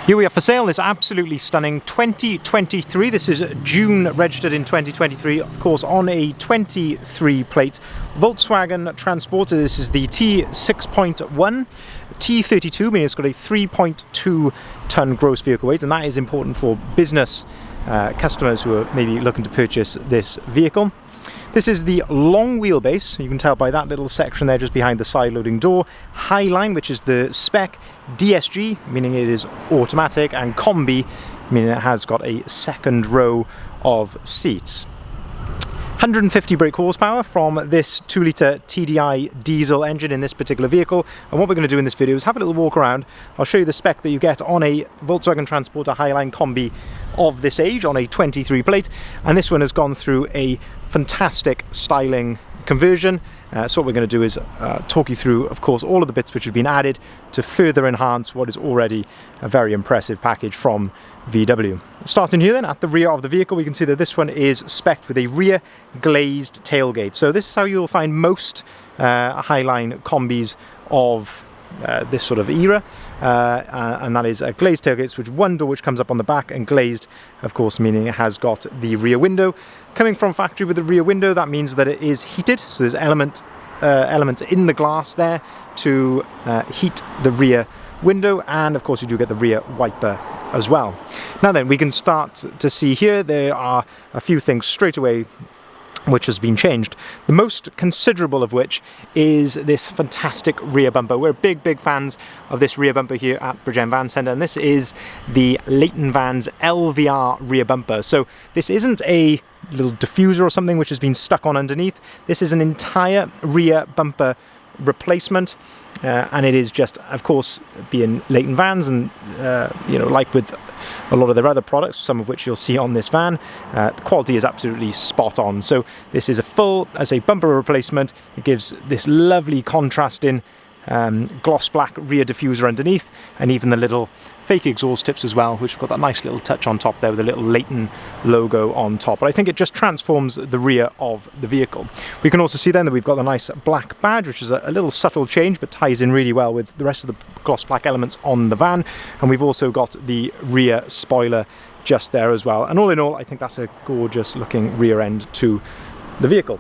Here we are for sale, this absolutely stunning 2023. This is June, registered in 2023, of course on a 23 plate Volkswagen Transporter. This is the T6.1 T32, meaning it's got a 3.2 ton gross vehicle weight, and that is important for business customers who are maybe looking to purchase this vehicle. This is the long wheelbase, you can tell by that little section there just behind the side loading door. Highline, which is the spec. DSG, meaning it is automatic, and Kombi, meaning it has got a second row of seats. 150 brake horsepower from this 2-litre TDI diesel engine in this particular vehicle, and what we're going to do in this video is have a little walk around. I'll show you the spec that you get on a Volkswagen Transporter Highline Kombi of this age on a 23 plate, and this one has gone through a fantastic styling conversion. So what we're going to do is talk you through, of course, all of the bits which have been added to further enhance what is already a very impressive package from VW. Starting here then at the rear of the vehicle, we can see that this one is spec'd with a rear glazed tailgate. So this is how you'll find most Highline Kombis of this sort of era, and that is a glazed tailgate, which one door which comes up on the back, and glazed, of course, meaning it has got the rear window. Coming from factory with the rear window, that means that it is heated, so there's elements in the glass there to heat the rear window, and of course you do get the rear wiper as well. Now then, we can start to see here there are a few things straight away which has been changed. The most considerable of which is this fantastic rear bumper. We're big fans of this rear bumper here at Bridgend Van Centre, and this is the Leighton Vans LVR rear bumper. So this isn't a little diffuser or something which has been stuck on underneath. This is an entire rear bumper replacement, and it is just, of course, being Leighton Vans, and you know, like with a lot of their other products, some of which you'll see on this van, the quality is absolutely spot on. So this is a full, as a bumper replacement. It gives this lovely contrasting gloss black rear diffuser underneath, and even the little fake exhaust tips as well, which have got that nice little touch on top there with a little Leighton logo on top. But I think it just transforms the rear of the vehicle. We can also see then that we've got the nice black badge, which is a little subtle change but ties in really well with the rest of the gloss black elements on the van, and we've also got the rear spoiler just there as well. And all in all, I think that's a gorgeous looking rear end to the vehicle.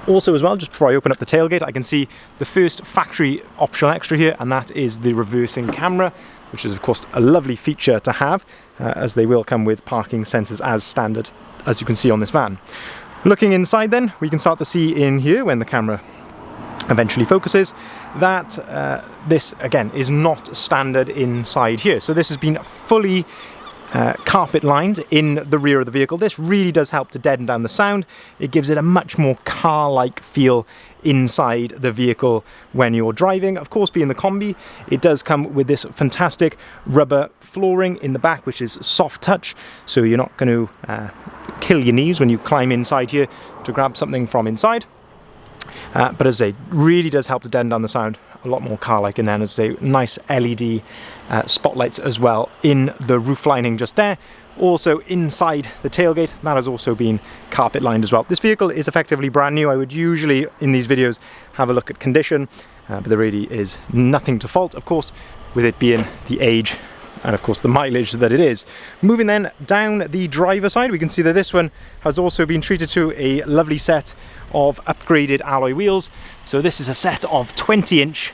Also as well, just before I open up the tailgate, I can see the first factory optional extra here, and that is the reversing camera, which is of course a lovely feature to have, as they will come with parking sensors as standard, as you can see on this van. Looking inside then, we can start to see in here, when the camera eventually focuses, that this again is not standard inside here. So this has been fully carpet lined in the rear of the vehicle. This really does help to deaden down the sound. It gives it a much more car-like feel inside the vehicle when you're driving. Of course, being the Kombi, it does come with this fantastic rubber flooring in the back, which is soft touch, so you're not going to kill your knees when you climb inside here to grab something from inside. But as I say, really does help to deaden down the sound a lot more car-like. And then, as I say, nice LED spotlights as well in the roof lining just there. Also inside the tailgate, that has also been carpet lined as well. This vehicle is effectively brand new. I would usually in these videos have a look at condition, but there really is nothing to fault, of course, with it being the age and of course the mileage that it is. Moving then down the driver side, we can see that this one has also been treated to a lovely set of upgraded alloy wheels. So this is a set of 20-inch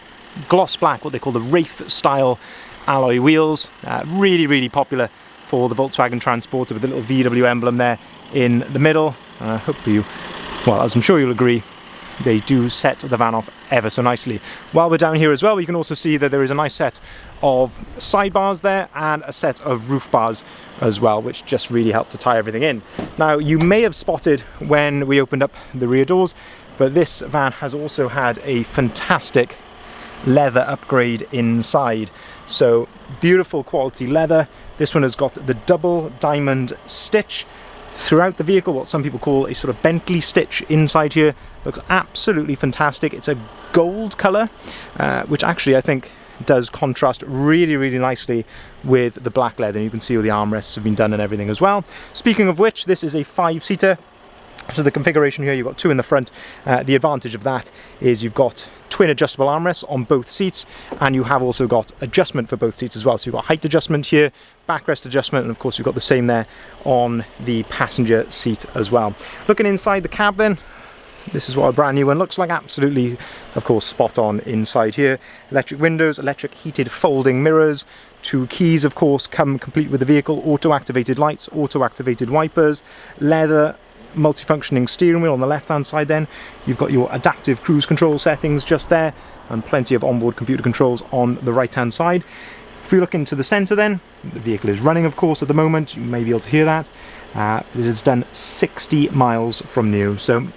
gloss black, what they call the Wraith style alloy wheels. Really popular for the Volkswagen Transporter, with the little VW emblem there in the middle. I hope you, well, as I'm sure you'll agree, they do set the van off ever so nicely. While we're down here as well, we can also see that there is a nice set of sidebars there and a set of roof bars as well, which just really help to tie everything in. Now, you may have spotted when we opened up the rear doors, but this van has also had a fantastic leather upgrade inside. So beautiful quality leather. This one has got the double diamond stitch throughout the vehicle, what some people call a sort of Bentley stitch inside here. Looks absolutely fantastic. It's a gold colour, which actually I think does contrast really nicely with the black leather. And you can see all the armrests have been done and everything as well. Speaking of which, this is a 5-seater. So the configuration here, you've got 2 in the front. The advantage of that is you've got twin adjustable armrests on both seats, and you have also got adjustment for both seats as well. So you've got height adjustment here, backrest adjustment, and of course you've got the same there on the passenger seat as well. Looking inside the cab then, this is what a brand new one looks like. Absolutely, of course, spot on inside here. Electric windows, electric heated folding mirrors, 2 keys, of course, come complete with the vehicle, auto-activated lights, auto-activated wipers, leather multifunctioning steering wheel on the left hand side. Then you've got your adaptive cruise control settings just there, and plenty of onboard computer controls on the right hand side. If we look into the centre then, the vehicle is running, of course, at the moment. You may be able to hear that. It has done 60 miles from new, so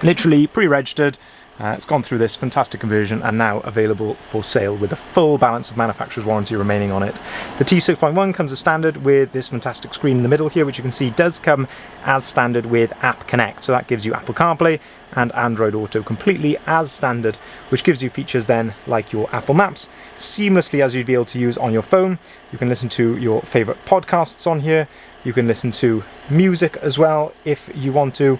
literally pre-registered. It's gone through this fantastic conversion and now available for sale with a full balance of manufacturer's warranty remaining on it. The T6.1 comes as standard with this fantastic screen in the middle here, which you can see does come as standard with App Connect. So that gives you Apple CarPlay and Android Auto completely as standard, which gives you features then like your Apple Maps seamlessly as you'd be able to use on your phone. You can listen to your favourite podcasts on here. You can listen to music as well if you want to.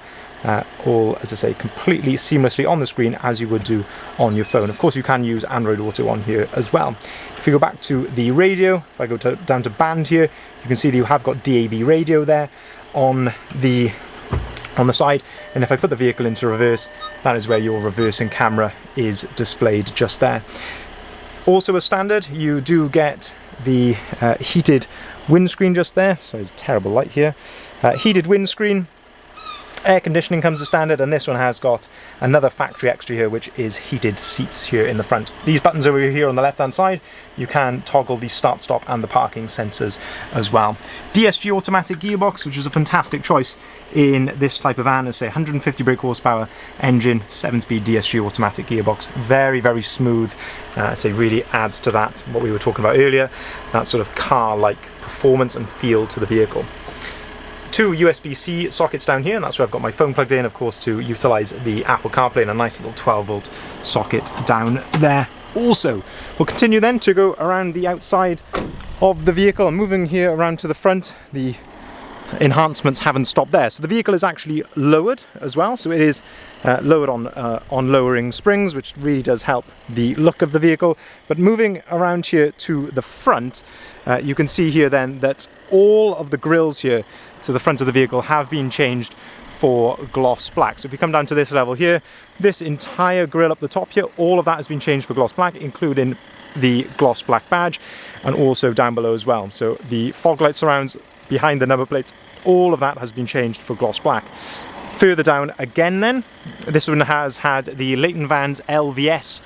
All, as I say, completely seamlessly on the screen as you would do on your phone. Of course, you can use Android Auto on here as well. If you go back to the radio, if I go down to band here, you can see that you have got DAB radio there on the side, and if I put the vehicle into reverse, that is where your reversing camera is displayed just there. Also as standard, you do get the heated windscreen just there. So it's terrible light here. Heated windscreen. Air conditioning comes as standard, and this one has got another factory extra here, which is heated seats here in the front. These buttons over here on the left hand side, you can toggle the start stop and the parking sensors as well. DSG automatic gearbox, which is a fantastic choice in this type of van. As I say, 150 brake horsepower engine, 7-speed DSG automatic gearbox, very, very smooth. So really adds to that, what we were talking about earlier, that sort of car-like performance and feel to the vehicle. 2 USB-C sockets down here, and that's where I've got my phone plugged in, of course, to utilise the Apple CarPlay, and a nice little 12-volt socket down there also. We'll continue then to go around the outside of the vehicle. I'm moving here around to the front. The enhancements haven't stopped there. So the vehicle is actually lowered as well, so it is lowered on lowering springs, which really does help the look of the vehicle. But moving around here to the front, you can see here then that all of the grills here to the front of the vehicle have been changed for gloss black. So if you come down to this level here, this entire grille up the top here, all of that has been changed for gloss black, including the gloss black badge, and also down below as well. So the fog light surrounds behind the number plate, all of that has been changed for gloss black. Further down again then, this one has had the Leighton Vans LVS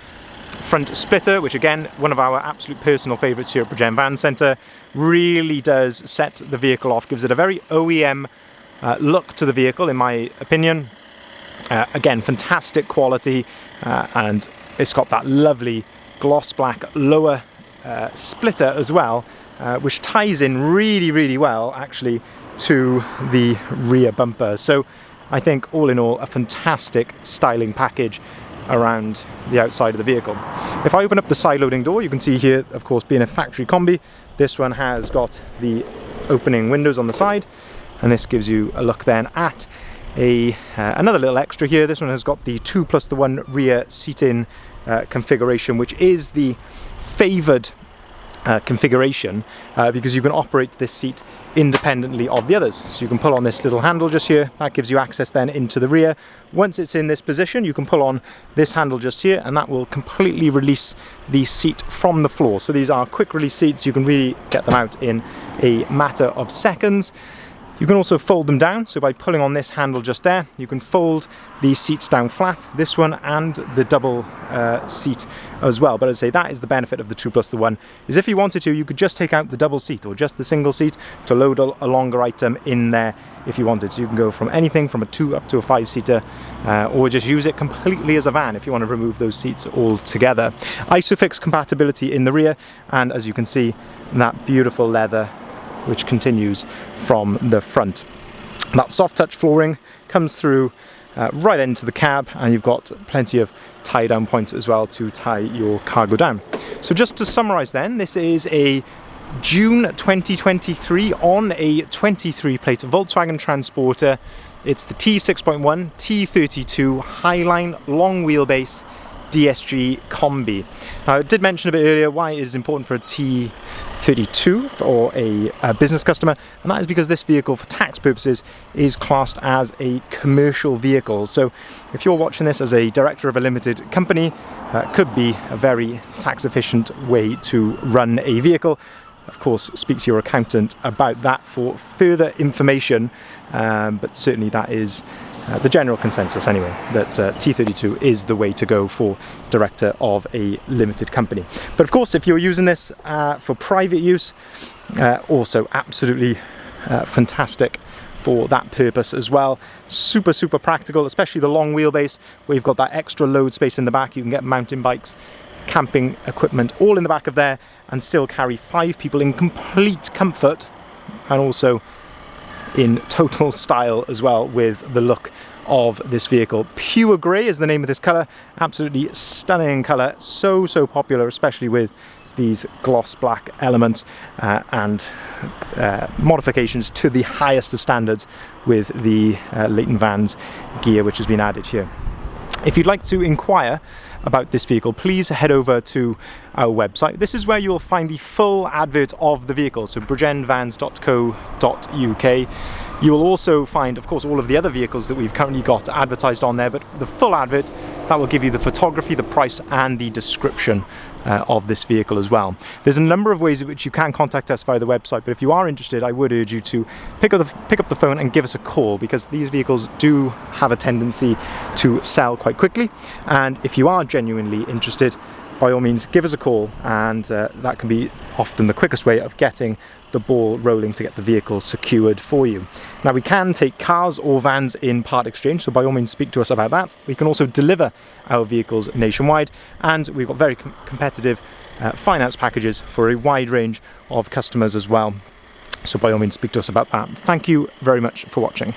front splitter, which again, one of our absolute personal favourites here at Bridgend Van Centre. Really does set the vehicle off, gives it a very OEM look to the vehicle, in my opinion. Again, fantastic quality, and it's got that lovely gloss black lower splitter as well, which ties in really, really well actually to the rear bumper. So I think all in all, a fantastic styling package around the outside of the vehicle. If I open up the side loading door, you can see here, of course, being a factory Combi, this one has got the opening windows on the side, and this gives you a look then at another little extra here. This one has got the 2+1 rear seating configuration, which is the favoured configuration because you can operate this seat independently of the others. So you can pull on this little handle just here, that gives you access then into the rear. Once it's in this position, you can pull on this handle just here, and that will completely release the seat from the floor. So these are quick release seats, you can really get them out in a matter of seconds. You can also fold them down, so by pulling on this handle just there, you can fold these seats down flat, this one and the double seat as well. But as I say, that is the benefit of the 2+1, is if you wanted to, you could just take out the double seat or just the single seat to load a longer item in there if you wanted. So you can go from anything from a 2 up to a 5-seater, or just use it completely as a van if you want to remove those seats altogether. Isofix compatibility in the rear, and as you can see, that beautiful leather which continues from the front. That soft touch flooring comes through right into the cab, and you've got plenty of tie down points as well to tie your cargo down. So just to summarise then, this is a June 2023 on a 23 plate Volkswagen Transporter It's the T6.1 T32 Highline long wheelbase DSG Kombi. Now, I did mention a bit earlier why it is important for a T32 for a business customer, and that is because this vehicle, for tax purposes, is classed as a commercial vehicle. So if you're watching this as a director of a limited company, it could be a very tax efficient way to run a vehicle. Of course, speak to your accountant about that for further information, but certainly that is the general consensus anyway, that T32 is the way to go for director of a limited company. But of course, if you're using this for private use, also absolutely fantastic for that purpose as well. Super, super practical, especially the long wheelbase where you've got that extra load space in the back. You can get mountain bikes, camping equipment all in the back of there and still carry 5 people in complete comfort, and also in total style as well with the look of this vehicle. Pure grey is the name of this colour. Absolutely stunning colour. So popular, especially with these gloss black elements and modifications to the highest of standards with the Leighton Vans gear which has been added here. If you'd like to inquire about this vehicle, please head over to our website. This is where you'll find the full advert of the vehicle, so bridgendvans.co.uk. You will also find, of course, all of the other vehicles that we've currently got advertised on there, but for the full advert, that will give you the photography, the price, and the description of this vehicle as well. There's a number of ways in which you can contact us via the website, but if you are interested, I would urge you to pick up the phone and give us a call, because these vehicles do have a tendency to sell quite quickly. And if you are genuinely interested, by all means, give us a call, and that can be often the quickest way of getting the ball rolling to get the vehicle secured for you. Now, we can take cars or vans in part exchange, so by all means speak to us about that. We can also deliver our vehicles nationwide, and we've got very competitive finance packages for a wide range of customers as well. So by all means speak to us about that. Thank you very much for watching.